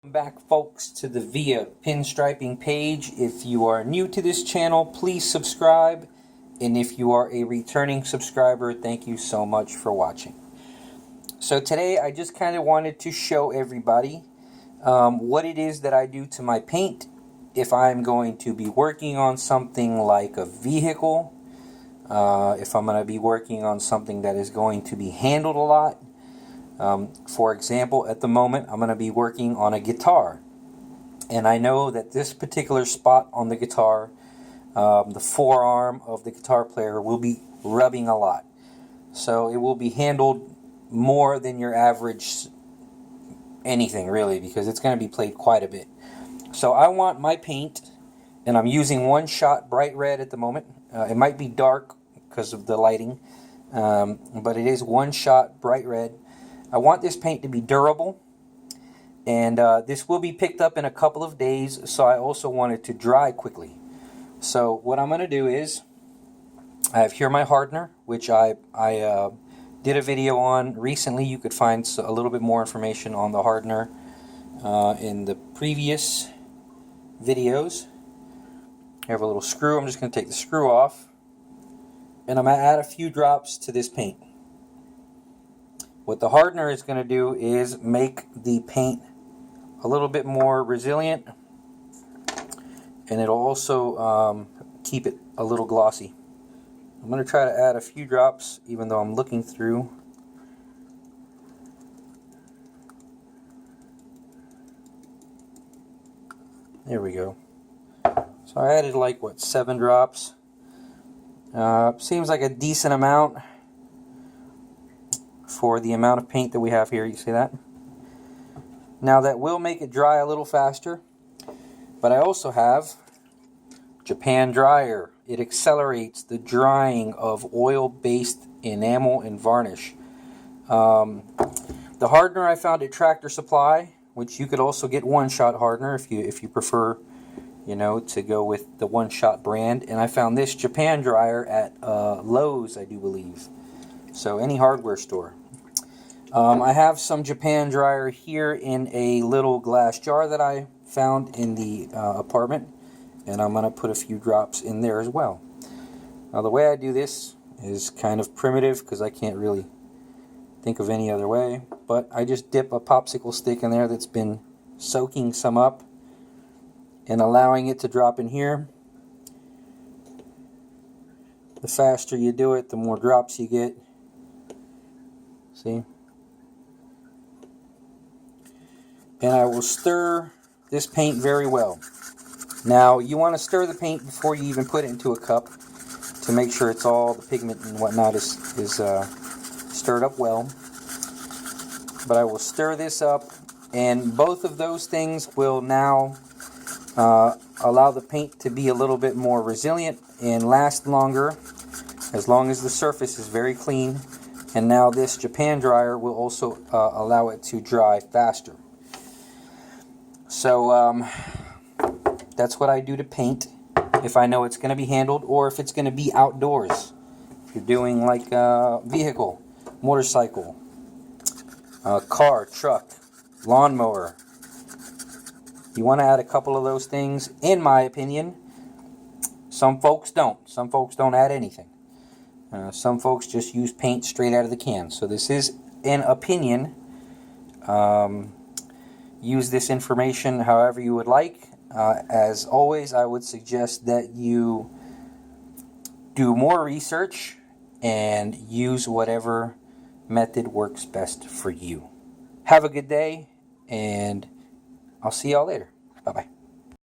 Welcome back, folks, to the Via Pinstriping page. If you are new to this channel, please subscribe, and if you are a returning subscriber, thank you so much for watching. So today I just kind of wanted to show everybody what it is that I do to my paint if I'm going to be working on something like a vehicle, if I'm going to be working on something that is going to be handled a lot. For example, at the moment I'm going to be working on a guitar, and I know that this particular spot on the guitar, the forearm of the guitar player, will be rubbing a lot. So it will be handled more than your average anything, really, because it's going to be played quite a bit. So I want my paint, and I'm using One Shot Bright Red at the moment. It might be dark because of the lighting, but it is One Shot Bright Red. I want this paint to be durable, and this will be picked up in a couple of days, so I also want it to dry quickly. So what I'm going to do is, I have here my hardener, which I did a video on recently. You could find a little bit more information on the hardener in the previous videos. I have a little screw. I'm just going to take the screw off, and I'm going to add a few drops to this paint. What the hardener is going to do is make the paint a little bit more resilient, and it'll also keep it a little glossy. I'm going to try to add a few drops, even though I'm looking through. There we go. So I added like, what, 7 drops. Seems like a decent amount for the amount of paint that we have here. You see that? Now that will make it dry a little faster, but I also have Japan Dryer. It accelerates the drying of oil-based enamel and varnish. The hardener I found at Tractor Supply, which you could also get One Shot hardener if you prefer, you know, to go with the One Shot brand. And I found this Japan Dryer at Lowe's, I do believe. So any hardware store. I have some Japan Dryer here in a little glass jar that I found in the apartment, and I'm going to put a few drops in there as well. Now the way I do this is kind of primitive because I can't really think of any other way, but I just dip a popsicle stick in there that's been soaking some up and allowing it to drop in here. The faster you do it, the more drops you get. See? And I will stir this paint very well. Now, you want to stir the paint before you even put it into a cup to make sure it's all, the pigment and whatnot is stirred up well. But I will stir this up, and both of those things will now allow the paint to be a little bit more resilient and last longer, as long as the surface is very clean. And now this Japan Dryer will also allow it to dry faster. So that's what I do to paint if I know it's going to be handled, or if it's going to be outdoors. If you're doing like a vehicle, motorcycle, car, truck, lawnmower, you want to add a couple of those things, in my opinion. Some folks don't. Some folks don't add anything. Some folks just use paint straight out of the can. So this is an opinion. Use this information however you would like. As always, I would suggest that you do more research and use whatever method works best for you. Have a good day, and I'll see y'all later. Bye-bye.